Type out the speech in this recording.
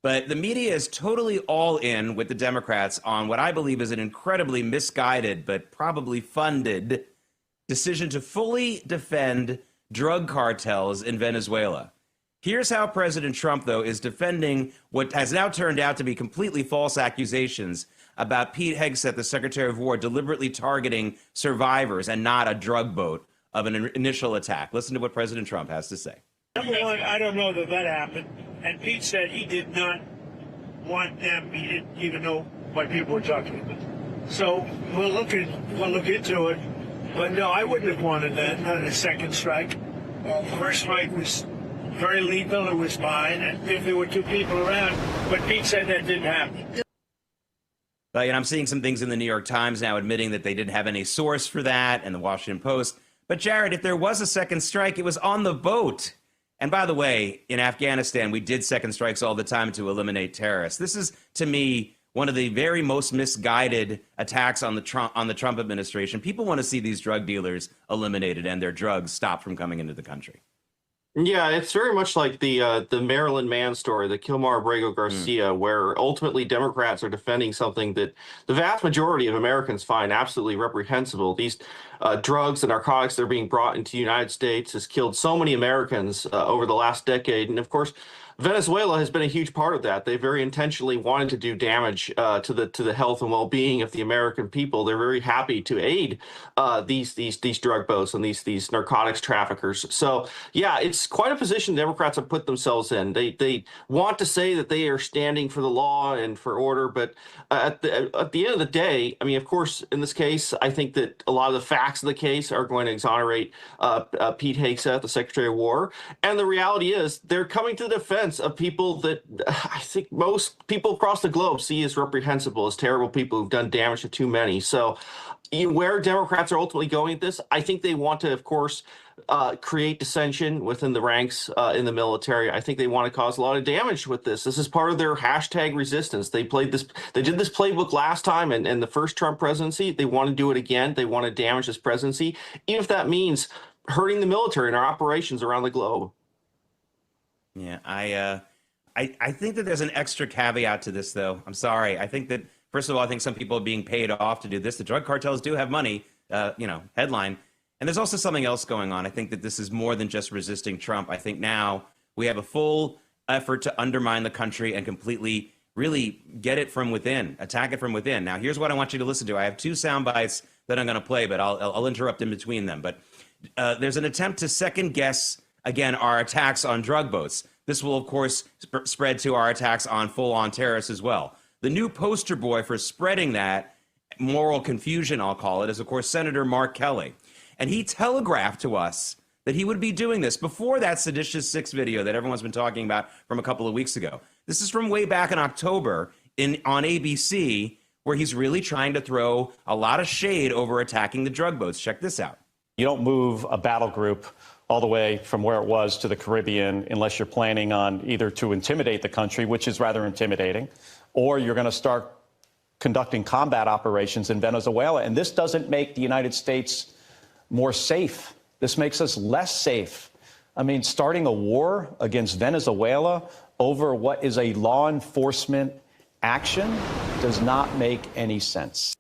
But the media is totally all in with the Democrats on what I believe is an incredibly misguided but probably funded decision to fully defend drug cartels in Venezuela. Here's how President Trump, though, is defending what has now turned out to be completely false accusations about Pete Hegseth, the Secretary of War, deliberately targeting survivors and not a drug boat of an initial attack. Listen to what President Trump has to say. Number one, I don't know that happened. And Pete said he did not want them. He didn't even know what people were talking about. So we'll look into it. But no, I wouldn't have wanted that, not a second strike. The first strike was very lethal. It was fine. And if there were two people around, but Pete said that didn't happen. And I'm seeing some things in the New York Times now admitting that they didn't have any source for that, and the Washington Post. But Jared, if there was a second strike, it was on the boat. And by the way, in Afghanistan, we did second strikes all the time to eliminate terrorists. This is, to me, one of the very most misguided attacks on the Trump administration. People want to see these drug dealers eliminated and their drugs stopped from coming into the country. Yeah, it's very much like the Maryland man story, the Kilmar Abrego Garcia, where ultimately Democrats are defending something that the vast majority of Americans find absolutely reprehensible. These drugs and narcotics that are being brought into the United States has killed so many Americans over the last decade. And of course, Venezuela has been a huge part of that. They very intentionally wanted to do damage to the health and well-being of the American people. They're very happy to aid these drug boats and these narcotics traffickers. So yeah, it's quite a position Democrats have put themselves in. They want to say that they are standing for the law and for order, but at the end of the day, I mean, of course, in this case, I think that a lot of the facts of the case are going to exonerate Pete Hegseth, the Secretary of War, and the reality is they're coming to the defense of people that I think most people across the globe see as reprehensible, as terrible people who've done damage to too many. So where Democrats are ultimately going at this, I think they want to, of course, create dissension within the ranks in the military. I think they want to cause a lot of damage with this. This is part of their hashtag resistance. They did this playbook last time in the first Trump presidency. They want to do it again. They want to damage this presidency, even if that means hurting the military and our operations around the globe. Yeah, I think that there's an extra caveat to this, though. I'm sorry. I think that, first of all, I think some people are being paid off to do this. The drug cartels do have money, headline. And there's also something else going on. I think that this is more than just resisting Trump. I think now we have a full effort to undermine the country and completely really get it from within, attack it from within. Now, here's what I want you to listen to. I have two sound bites that I'm going to play, but I'll interrupt in between them. But there's an attempt to second guess, again, our attacks on drug boats. This will, of course, spread to our attacks on full-on terrorists as well. The new poster boy for spreading that moral confusion, I'll call it, is, of course, Senator Mark Kelly. And he telegraphed to us that he would be doing this before that Seditious Six video that everyone's been talking about from a couple of weeks ago. This is from way back in October on ABC, where he's really trying to throw a lot of shade over attacking the drug boats. Check this out. You don't move a battle group all the way from where it was to the Caribbean unless you're planning on either to intimidate the country, which is rather intimidating, or you're going to start conducting combat operations in Venezuela. And this doesn't make the United States more safe. This makes us less safe. I mean, starting a war against Venezuela over what is a law enforcement action does not make any sense.